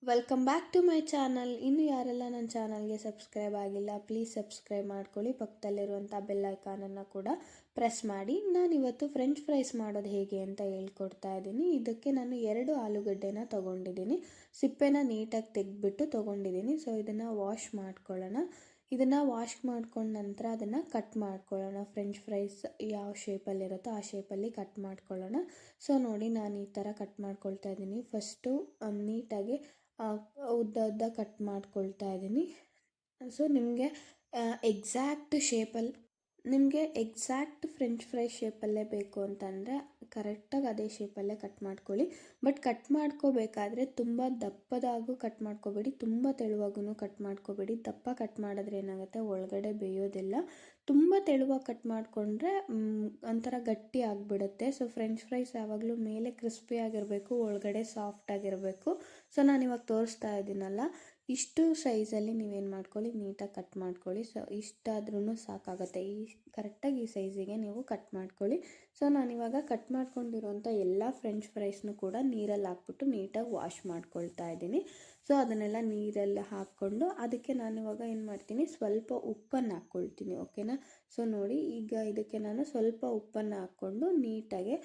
Welcome back to my channel. ಇನ್ನು ಯಾರೆಲ್ಲ ನನ್ನ ಚಾನಲ್ಗೆ ಸಬ್ಸ್ಕ್ರೈಬ್ ಆಗಿಲ್ಲ ಪ್ಲೀಸ್ ಸಬ್ಸ್ಕ್ರೈಬ್ ಮಾಡ್ಕೊಳ್ಳಿ. ಪಕ್ಕದಲ್ಲಿರುವಂಥ ಬೆಲ್ ಐಕಾನನ್ನು ಕೂಡ ಪ್ರೆಸ್ ಮಾಡಿ. ನಾನಿವತ್ತು ಫ್ರೆಂಚ್ ಫ್ರೈಸ್ ಮಾಡೋದು ಹೇಗೆ ಅಂತ ಹೇಳ್ಕೊಡ್ತಾ ಇದ್ದೀನಿ. ಇದಕ್ಕೆ ನಾನು 2 ಆಲೂಗಡ್ಡೆನ ತೊಗೊಂಡಿದ್ದೀನಿ. ಸಿಪ್ಪೆನ ನೀಟಾಗಿ ತೆಗೆದ್ಬಿಟ್ಟು ತೊಗೊಂಡಿದ್ದೀನಿ. ಸೊ ಇದನ್ನು ವಾಶ್ ಮಾಡ್ಕೊಳ್ಳೋಣ. ಇದನ್ನು ವಾಶ್ ಮಾಡ್ಕೊಂಡ ನಂತರ ಅದನ್ನು ಕಟ್ ಮಾಡ್ಕೊಳ್ಳೋಣ. ಫ್ರೆಂಚ್ ಫ್ರೈಸ್ ಯಾವ ಶೇಪಲ್ಲಿರುತ್ತೋ ಆ ಶೇಪಲ್ಲಿ ಕಟ್ ಮಾಡ್ಕೊಳ್ಳೋಣ. ಸೊ ನೋಡಿ ನಾನು ಈ ಥರ ಕಟ್ ಮಾಡ್ಕೊಳ್ತಾ ಇದ್ದೀನಿ. ಫಸ್ಟು ನೀಟಾಗಿ ಉದ್ದ ಉದ್ದ ಕಟ್ ಮಾಡ್ಕೊಳ್ತಾ ಇದ್ದೀನಿ. ಸೊ ನಿಮಗೆ ಎಕ್ಸಾಕ್ಟ್ ಫ್ರೆಂಚ್ ಫ್ರೈ ಶೇಪಲ್ಲೇ ಬೇಕು ಅಂತಂದರೆ ಕರೆಕ್ಟಾಗಿ ಅದೇ ಶೇಪಲ್ಲೇ ಕಟ್ ಮಾಡ್ಕೊಳ್ಳಿ. ಬಟ್ ಕಟ್ ಮಾಡ್ಕೋಬೇಕಾದ್ರೆ ತುಂಬ ದಪ್ಪದಾಗೂ ಕಟ್ ಮಾಡ್ಕೋಬೇಡಿ, ತುಂಬ ತೆಳುವಾಗೂ ಕಟ್ ಮಾಡ್ಕೋಬೇಡಿ. ದಪ್ಪ ಕಟ್ ಮಾಡಿದ್ರೆ ಏನಾಗುತ್ತೆ, ಒಳಗಡೆ ಬೇಯೋದಿಲ್ಲ. ತುಂಬ ತೆಳುವಾಗಿ ಕಟ್ ಮಾಡಿಕೊಂಡ್ರೆ ಒಂಥರ ಗಟ್ಟಿ ಆಗಿಬಿಡುತ್ತೆ. ಸೊ ಫ್ರೆಂಚ್ ಫ್ರೈಸ್ ಯಾವಾಗಲೂ ಮೇಲೆ ಕ್ರಿಸ್ಪಿ ಆಗಿರಬೇಕು, ಒಳಗಡೆ ಸಾಫ್ಟ್ ಆಗಿರಬೇಕು. ಸೊ ನಾನಿವಾಗ ತೋರಿಸ್ತಾ ಇದ್ದೀನಲ್ಲ, ಇಷ್ಟು ಸೈಜಲ್ಲಿ ನೀವೇನು ಮಾಡ್ಕೊಳ್ಳಿ, ನೀಟಾಗಿ ಕಟ್ ಮಾಡ್ಕೊಳ್ಳಿ. ಸೊ ಇಷ್ಟಾದ್ರೂ ಸಾಕಾಗುತ್ತೆ. ಕರೆಕ್ಟಾಗಿ ಈ ಸೈಜಿಗೆ ನೀವು ಕಟ್ ಮಾಡ್ಕೊಳ್ಳಿ. ಸೊ ನಾನಿವಾಗ ಕಟ್ ಮಾಡ್ಕೊಂಡಿರೋಂಥ ಎಲ್ಲ ಫ್ರೆಂಚ್ ಫ್ರೈಸ್ನು ಕೂಡ ನೀರಲ್ಲಿ ಹಾಕ್ಬಿಟ್ಟು ನೀಟಾಗಿ ವಾಶ್ ಮಾಡ್ಕೊಳ್ತಾ ಇದ್ದೀನಿ. ಸೊ ಅದನ್ನೆಲ್ಲ ನೀರಲ್ಲಿ ಹಾಕ್ಕೊಂಡು ಅದಕ್ಕೆ ನಾನಿವಾಗ ಏನು ಮಾಡ್ತೀನಿ, ಸ್ವಲ್ಪ ಉಪ್ಪನ್ನು ಹಾಕ್ಕೊಳ್ತೀನಿ. ಓಕೆನಾ. ಸೊ ನೋಡಿ, ಈಗ ಇದಕ್ಕೆ ನಾನು ಸ್ವಲ್ಪ ಉಪ್ಪನ್ನು ಹಾಕ್ಕೊಂಡು ನೀಟಾಗಿ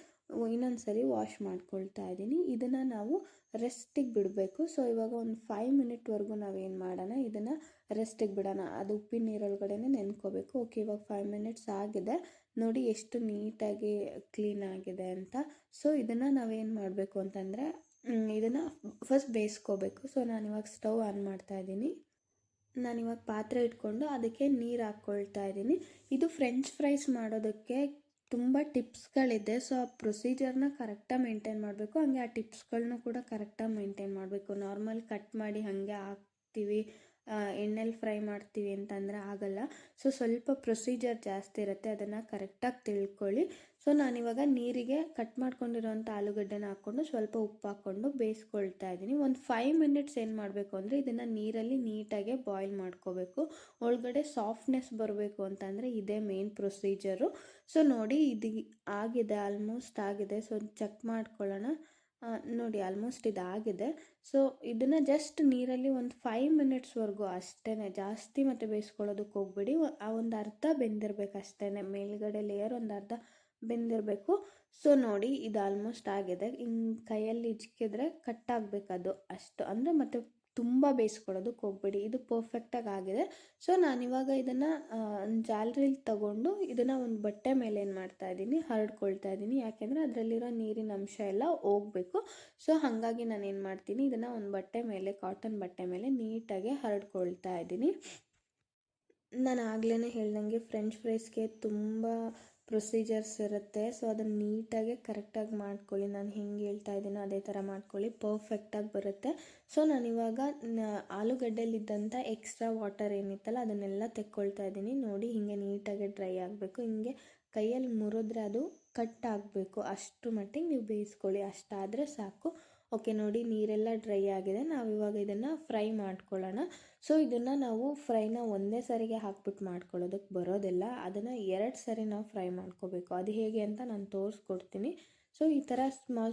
ಇನ್ನೊಂದು ಸರಿ ವಾಶ್ ಮಾಡ್ಕೊಳ್ತಾ ಇದ್ದೀನಿ. ಇದನ್ನು ನಾವು ರೆಸ್ಟಿಗೆ ಬಿಡಬೇಕು. ಸೊ ಇವಾಗ ಒಂದು 5 ಮಿನಿಟ್ವರೆಗೂ ನಾವೇನು ಮಾಡೋಣ, ಇದನ್ನು ರೆಸ್ಟಿಗೆ ಬಿಡೋಣ. ಅದು ಉಪ್ಪಿನ ನೀರೊಳಗಡೆ ನೆನ್ಕೋಬೇಕು. ಓಕೆ, ಇವಾಗ 5 ಮಿನಿಟ್ಸ್ ಆಗಿದೆ. ನೋಡಿ ಎಷ್ಟು ನೀಟಾಗಿ ಕ್ಲೀನ್ ಆಗಿದೆ ಅಂತ. ಸೊ ಇದನ್ನು ನಾವೇನು ಮಾಡಬೇಕು ಅಂತಂದರೆ ಇದನ್ನು ಫಸ್ಟ್ ಬೇಯಿಸ್ಕೋಬೇಕು. ಸೊ ನಾನಿವಾಗ ಸ್ಟವ್ ಆನ್ ಮಾಡ್ತಾ ಇದ್ದೀನಿ. ನಾನಿವಾಗ ಪಾತ್ರೆ ಇಟ್ಕೊಂಡು ಅದಕ್ಕೆ ನೀರು ಹಾಕ್ಕೊಳ್ತಾ ಇದ್ದೀನಿ. ಇದು ಫ್ರೆಂಚ್ ಫ್ರೈಸ್ ಮಾಡೋದಕ್ಕೆ ತುಂಬ ಟಿಪ್ಸ್ಗಳಿದೆ. ಸೊ ಆ ಪ್ರೊಸೀಜರ್ನ ಕರೆಕ್ಟಾಗಿ ಮೇಂಟೈನ್ ಮಾಡಬೇಕು. ಹಾಗೆ ಆ ಟಿಪ್ಸ್ಗಳನ್ನೂ ಕೂಡ ಕರೆಕ್ಟಾಗಿ ಮೇಂಟೈನ್ ಮಾಡಬೇಕು. ನಾರ್ಮಲ್ ಕಟ್ ಮಾಡಿ ಹಾಗೆ ಹಾಕ್ತೀವಿ, ಎಣ್ಣೆಲಿ ಫ್ರೈ ಮಾಡ್ತೀವಿ ಅಂತಂದರೆ ಆಗಲ್ಲ. ಸೊ ಸ್ವಲ್ಪ ಪ್ರೊಸೀಜರ್ ಜಾಸ್ತಿ ಇರುತ್ತೆ, ಅದನ್ನು ಕರೆಕ್ಟಾಗಿ ತಿಳ್ಕೊಳ್ಳಿ. ಸೊ ನಾನಿವಾಗ ನೀರಿಗೆ ಕಟ್ ಮಾಡ್ಕೊಂಡಿರೋಂಥ ಆಲೂಗಡ್ಡೆನ ಹಾಕ್ಕೊಂಡು ಸ್ವಲ್ಪ ಉಪ್ಪು ಹಾಕ್ಕೊಂಡು ಬೇಯಿಸ್ಕೊಳ್ತಾ ಇದ್ದೀನಿ. ಒಂದು 5 ಮಿನಿಟ್ಸ್ ಏನು ಮಾಡಬೇಕು ಅಂದರೆ ಇದನ್ನು ನೀರಲ್ಲಿ ನೀಟಾಗಿ ಬಾಯ್ಲ್ ಮಾಡ್ಕೋಬೇಕು. ಒಳಗಡೆ ಸಾಫ್ಟ್ನೆಸ್ ಬರಬೇಕು ಅಂತಂದರೆ ಇದೇ ಮೇನ್ ಪ್ರೊಸೀಜರು. ಸೊ ನೋಡಿ, ಇದು ಆಗಿದೆ, ಆಲ್ಮೋಸ್ಟ್ ಆಗಿದೆ. ಸೊ ಚೆಕ್ ಮಾಡ್ಕೊಳ್ಳೋಣ. ನೋಡಿ, ಆಲ್ಮೋಸ್ಟ್ ಇದಾಗಿದೆ. ಸೊ ಇದನ್ನು ಜಸ್ಟ್ ನೀರಲ್ಲಿ ಒಂದು 5 ಮಿನಿಟ್ಸ್ವರೆಗೂ ಅಷ್ಟೇ, ಜಾಸ್ತಿ ಮತ್ತು ಬೇಯಿಸ್ಕೊಳ್ಳೋದಕ್ಕೆ ಹೋಗ್ಬೇಡಿ. ಒಂದು ಅರ್ಧ ಬೆಂದಿರಬೇಕು ಅಷ್ಟೇ, ಮೇಲ್ಗಡೆ ಲೇಯರ್ ಒಂದು ಅರ್ಧ ಬೆಂದಿರಬೇಕು. ಸೊ ನೋಡಿ, ಇದು ಆಲ್ಮೋಸ್ಟ್ ಆಗಿದೆ. ಹಿಂಗೆ ಕೈಯಲ್ಲಿ ಇಜ್ಕಿದ್ರೆ ಕಟ್ ಆಗಬೇಕದು ಅಷ್ಟು, ಅಂದರೆ ಮತ್ತೆ ತುಂಬ ಬೇಯಿಸ್ಕೊಳ್ಳೋದಕ್ಕೆ ಹೋಗ್ಬೇಡಿ. ಇದು ಪರ್ಫೆಕ್ಟಾಗಿ ಆಗಿದೆ. ಸೊ ನಾನಿವಾಗ ಇದನ್ನು ಜಾಲರಿಲಿ ತಗೊಂಡು ಇದನ್ನು ಒಂದು ಬಟ್ಟೆ ಮೇಲೆ ಏನು ಮಾಡ್ತಾ ಇದ್ದೀನಿ, ಹರಡ್ಕೊಳ್ತಾ ಇದ್ದೀನಿ. ಯಾಕೆಂದರೆ ಅದರಲ್ಲಿರೋ ನೀರಿನ ಅಂಶ ಎಲ್ಲ ಹೋಗಬೇಕು. ಸೊ ಹಾಗಾಗಿ ನಾನು ಏನು ಮಾಡ್ತೀನಿ, ಇದನ್ನು ಒಂದು ಬಟ್ಟೆ ಮೇಲೆ, ಕಾಟನ್ ಬಟ್ಟೆ ಮೇಲೆ ನೀಟಾಗಿ ಹರಡ್ಕೊಳ್ತಾ ಇದ್ದೀನಿ. ನಾನು ಆಗ್ಲೇ ಹೇಳ್ದಂಗೆ ಫ್ರೆಂಚ್ ಫ್ರೈಸ್ಗೆ ತುಂಬ ಪ್ರೊಸೀಜರ್ಸ್ ಇರುತ್ತೆ. ಸೊ ಅದನ್ನು ನೀಟಾಗಿ ಕರೆಕ್ಟಾಗಿ ಮಾಡ್ಕೊಳ್ಳಿ. ನಾನು ಹೆಂಗೆ ಹೇಳ್ತಾ ಇದ್ದೀನೋ ಅದೇ ಥರ ಮಾಡ್ಕೊಳ್ಳಿ, ಪರ್ಫೆಕ್ಟಾಗಿ ಬರುತ್ತೆ. ಸೊ ನಾನಿವಾಗ ಆಲೂಗಡ್ಡೆಲಿದ್ದಂಥ ಎಕ್ಸ್ಟ್ರಾ ವಾಟರ್ ಏನಿತ್ತಲ್ಲ ಅದನ್ನೆಲ್ಲ ತೆಕ್ಕೊಳ್ತಾ ಇದ್ದೀನಿ. ನೋಡಿ, ಹೀಗೆ ನೀಟಾಗಿ ಡ್ರೈ ಆಗಬೇಕು. ಹಿಂಗೆ ಕೈಯಲ್ಲಿ ಮುರಿದ್ರೆ ಅದು ಕಟ್ ಆಗಬೇಕು. ಅಷ್ಟು ಮಟ್ಟಿಗೆ ನೀವು ಬೇಯಿಸ್ಕೊಳ್ಳಿ, ಅಷ್ಟಾದರೆ ಸಾಕು. ಓಕೆ, ನೋಡಿ ನೀರೆಲ್ಲ ಡ್ರೈ ಆಗಿದೆ. ನಾವಿವಾಗ ಇದನ್ನು ಫ್ರೈ ಮಾಡ್ಕೊಳ್ಳೋಣ. ಸೊ ಇದನ್ನು ನಾವು ಫ್ರೈನ ಒಂದೇ ಸರಿಗೆ ಹಾಕ್ಬಿಟ್ಟು ಮಾಡ್ಕೊಳ್ಳೋದಕ್ಕೆ ಬರೋದಿಲ್ಲ. ಅದನ್ನು 2 ಸರಿ ನಾವು ಫ್ರೈ ಮಾಡ್ಕೋಬೇಕು. ಅದು ಹೇಗೆ ಅಂತ ನಾನು ತೋರಿಸ್ಕೊಡ್ತೀನಿ. ಸೊ ಈ ಥರ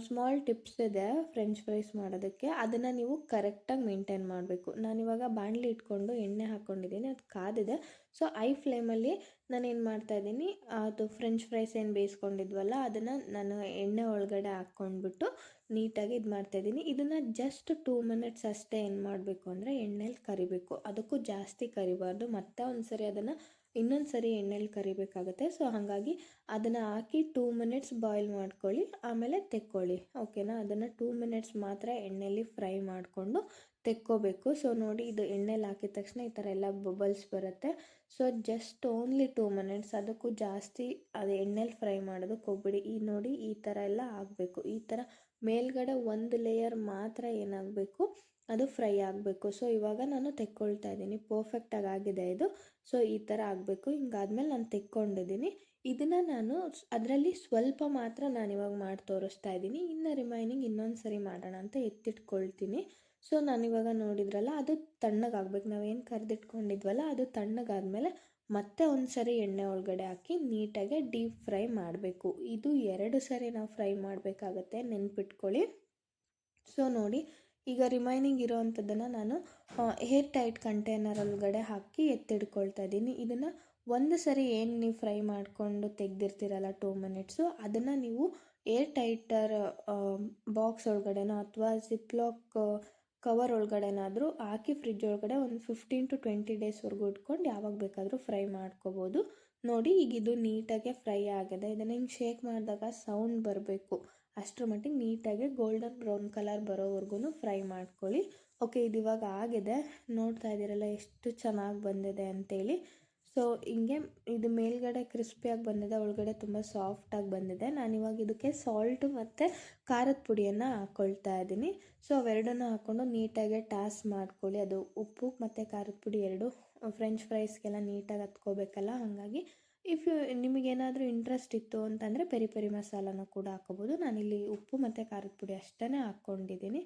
ಸ್ಮಾಲ್ ಟಿಪ್ಸ್ ಇದೆ ಫ್ರೆಂಚ್ ಫ್ರೈಸ್ ಮಾಡೋದಕ್ಕೆ. ಅದನ್ನು ನೀವು ಕರೆಕ್ಟಾಗಿ ಮೇಂಟೈನ್ ಮಾಡಬೇಕು. ನಾನಿವಾಗ ಬಾಣಲಿ ಇಟ್ಕೊಂಡು ಎಣ್ಣೆ ಹಾಕ್ಕೊಂಡಿದ್ದೀನಿ, ಅದು ಕಾದಿದೆ. ಸೊ ಐ ಫ್ಲೇಮಲ್ಲಿ ನಾನೇನು ಮಾಡ್ತಾಯಿದ್ದೀನಿ, ಅದು ಫ್ರೆಂಚ್ ಫ್ರೈಸ್ ಏನು ಬೇಯಿಸ್ಕೊಂಡಿದ್ವಲ್ಲ ಅದನ್ನು ನಾನು ಎಣ್ಣೆ ಒಳಗಡೆ ಹಾಕ್ಕೊಂಡ್ಬಿಟ್ಟು ನೀಟಾಗಿ ಇದು ಮಾಡ್ತಾಯಿದ್ದೀನಿ. ಇದನ್ನು ಜಸ್ಟ್ 2 ಮಿನಿಟ್ಸ್ ಅಷ್ಟೇ ಏನು ಮಾಡಬೇಕು ಅಂದರೆ ಎಣ್ಣೆಲಿ ಕರಿಬೇಕು. ಅದಕ್ಕೂ ಜಾಸ್ತಿ ಕರಿಬಾರ್ದು. ಮತ್ತೆ ಒಂದು ಸರಿ ಅದನ್ನು ಇನ್ನೊಂದು ಸರಿ ಎಣ್ಣೆಲಿ ಕರಿಬೇಕಾಗುತ್ತೆ. ಸೊ ಹಾಗಾಗಿ ಅದನ್ನು ಹಾಕಿ 2 ಮಿನಿಟ್ಸ್ ಬಾಯ್ಲ್ ಮಾಡ್ಕೊಳ್ಳಿ, ಆಮೇಲೆ ತೆಕ್ಕೊಳ್ಳಿ. ಓಕೆನಾ. ಅದನ್ನು 2 ಮಿನಿಟ್ಸ್ ಮಾತ್ರ ಎಣ್ಣೆಲಿ ಫ್ರೈ ಮಾಡಿಕೊಂಡು ತೆಕ್ಕೋಬೇಕು. ಸೊ ನೋಡಿ, ಇದು ಎಣ್ಣೆಲಿ ಹಾಕಿದ ತಕ್ಷಣ ಈ ಥರ ಎಲ್ಲ ಬಬಲ್ಸ್ ಬರುತ್ತೆ. ಸೊ ಜಸ್ಟ್ ಓನ್ಲಿ 2 ಮಿನಿಟ್ಸ್, ಅದಕ್ಕೂ ಜಾಸ್ತಿ ಅದು ಎಣ್ಣೆಲಿ ಫ್ರೈ ಮಾಡೋದಕ್ಕೆ ಹೋಗ್ಬಿಡಿ. ನೋಡಿ, ಈ ಥರ ಎಲ್ಲ ಆಗಬೇಕು. ಈ ಥರ ಮೇಲ್ಗಡೆ ಒಂದು ಲೇಯರ್ ಮಾತ್ರ ಏನಾಗಬೇಕು, ಅದು ಫ್ರೈ ಆಗಬೇಕು. ಸೊ ಇವಾಗ ನಾನು ತೆಕ್ಕೊಳ್ತಾ ಇದ್ದೀನಿ. ಪರ್ಫೆಕ್ಟಾಗಿ ಆಗಿದೆ ಇದು. ಸೊ ಈ ಥರ ಆಗಬೇಕು. ಹಿಂಗಾದ್ಮೇಲೆ ನಾನು ತೆಕ್ಕೊಂಡಿದ್ದೀನಿ. ಇದನ್ನು ನಾನು ಅದರಲ್ಲಿ ಸ್ವಲ್ಪ ಮಾತ್ರ ನಾನಿವಾಗ ಮಾಡಿ ತೋರಿಸ್ತಾ ಇದ್ದೀನಿ. ಇನ್ನು ರಿಮೈನಿಂಗ್ ಇನ್ನೊಂದು ಸರಿ ಮಾಡೋಣ ಅಂತ ಎತ್ತಿಟ್ಕೊಳ್ತೀನಿ. ಸೊ ನಾನಿವಾಗ ನೋಡಿದ್ರಲ್ಲ, ಅದು ತಣ್ಣಗಾಗಬೇಕು. ನಾವೇನು ಕರೆದಿಟ್ಕೊಂಡಿದ್ವಲ್ಲ ಅದು ತಣ್ಣಗಾದ್ಮೇಲೆ ಮತ್ತೆ ಒಂದು ಸರಿ ಎಣ್ಣೆ ಒಳಗಡೆ ಹಾಕಿ ನೀಟಾಗಿ ಡೀಪ್ ಫ್ರೈ ಮಾಡಬೇಕು. ಇದು 2 ಸರಿ ನಾವು ಫ್ರೈ ಮಾಡಬೇಕಾಗತ್ತೆ, ನೆನ್ಪಿಟ್ಕೊಳ್ಳಿ. ಸೊ ನೋಡಿ, ಈಗ ರಿಮೈನಿಂಗ್ ಇರೋವಂಥದ್ದನ್ನು ನಾನು ಏರ್ ಟೈಟ್ ಕಂಟೈನರ್ ಒಳಗಡೆ ಹಾಕಿ ಎತ್ತಿಡ್ಕೊಳ್ತಾ ಇದ್ದೀನಿ. ಇದನ್ನು ಒಂದು ಸರಿ ಏನು ನೀವು ಫ್ರೈ ಮಾಡಿಕೊಂಡು ತೆಗೆದಿರ್ತೀರಲ್ಲ 2 ಮಿನಿಟ್ಸು, ಅದನ್ನು ನೀವು ಏರ್ ಟೈಟರ್ ಬಾಕ್ಸ್ ಒಳಗಡೆನೋ ಅಥವಾ ಜಿಪ್ಲಾಕ್ ಕವರ್ ಒಳಗಡೆನಾದರೂ ಹಾಕಿ ಫ್ರಿಡ್ಜ್ ಒಳಗಡೆ ಒಂದು 15 to 20 ಡೇಸ್ವರೆಗೂ ಇಟ್ಕೊಂಡು ಯಾವಾಗ ಬೇಕಾದರೂ ಫ್ರೈ ಮಾಡ್ಕೋಬೋದು. ನೋಡಿ ಈಗ ಇದು ನೀಟಾಗೆ ಫ್ರೈ ಆಗಿದೆ. ಇದನ್ನು ಹಿಂಗೆ ಶೇಕ್ ಮಾಡಿದಾಗ ಸೌಂಡ್ ಬರಬೇಕು, ಅಷ್ಟರ ಮಟ್ಟಿಗೆ ನೀಟಾಗಿ ಗೋಲ್ಡನ್ ಬ್ರೌನ್ ಕಲರ್ ಬರೋವರೆಗೂ ಫ್ರೈ ಮಾಡ್ಕೊಳ್ಳಿ. ಓಕೆ, ಇದು ಇವಾಗ ಆಗಿದೆ. ನೋಡ್ತಾ ಇದ್ದೀರಲ್ಲ ಎಷ್ಟು ಚೆನ್ನಾಗಿ ಬಂದಿದೆ ಅಂತೇಳಿ. ಸೊ ಹಿಂಗೆ ಇದು ಮೇಲ್ಗಡೆ ಕ್ರಿಸ್ಪಿಯಾಗಿ ಬಂದಿದೆ, ಒಳಗಡೆ ತುಂಬ ಸಾಫ್ಟಾಗಿ ಬಂದಿದೆ. ನಾನಿವಾಗ ಇದಕ್ಕೆ ಸಾಲ್ಟು ಮತ್ತು ಖಾರದ ಪುಡಿಯನ್ನು ಹಾಕ್ಕೊಳ್ತಾ ಇದ್ದೀನಿ. ಸೊ ಅವೆರಡನ್ನು ಹಾಕ್ಕೊಂಡು ನೀಟಾಗಿ ಟಾಸ್ ಮಾಡ್ಕೊಳ್ಳಿ. ಅದು ಉಪ್ಪು ಮತ್ತು ಖಾರದ ಪುಡಿ ಎರಡು ಫ್ರೆಂಚ್ ಫ್ರೈಸ್ಗೆಲ್ಲ ನೀಟಾಗಿ ಹತ್ಕೋಬೇಕಲ್ಲ, ಹಾಗಾಗಿ ನಿಮಗೇನಾದರೂ ಇಂಟ್ರೆಸ್ಟ್ ಇತ್ತು ಅಂತಂದರೆ ಪೆರಿ ಪೆರಿ ಮಸಾಲನೂ ಕೂಡ ಹಾಕೋಬೋದು. ನಾನಿಲ್ಲಿ ಉಪ್ಪು ಮತ್ತು ಖಾರದ ಪುಡಿ ಅಷ್ಟೇ ಹಾಕ್ಕೊಂಡಿದ್ದೀನಿ.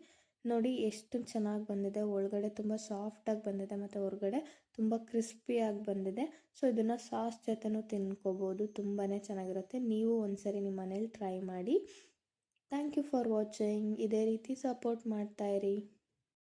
ನೋಡಿ ಎಷ್ಟು ಚೆನ್ನಾಗಿ ಬಂದಿದೆ, ಒಳಗಡೆ ತುಂಬ ಸಾಫ್ಟಾಗಿ ಬಂದಿದೆ ಮತ್ತು ಹೊರಗಡೆ ತುಂಬ ಕ್ರಿಸ್ಪಿಯಾಗಿ ಬಂದಿದೆ. ಸೊ ಇದನ್ನು ಸಾಸ್ ಜೊತೆನೂ ತಿನ್ಕೋಬೋದು, ತುಂಬಾ ಚೆನ್ನಾಗಿರುತ್ತೆ. ನೀವು ಒಂದ್ಸರಿ ನಿಮ್ಮ ಮನೇಲಿ ಟ್ರೈ ಮಾಡಿ. Thank you for watching. ಇದೇ ರೀತಿ ಸಪೋರ್ಟ್ ಮಾಡ್ತಾಯಿರಿ.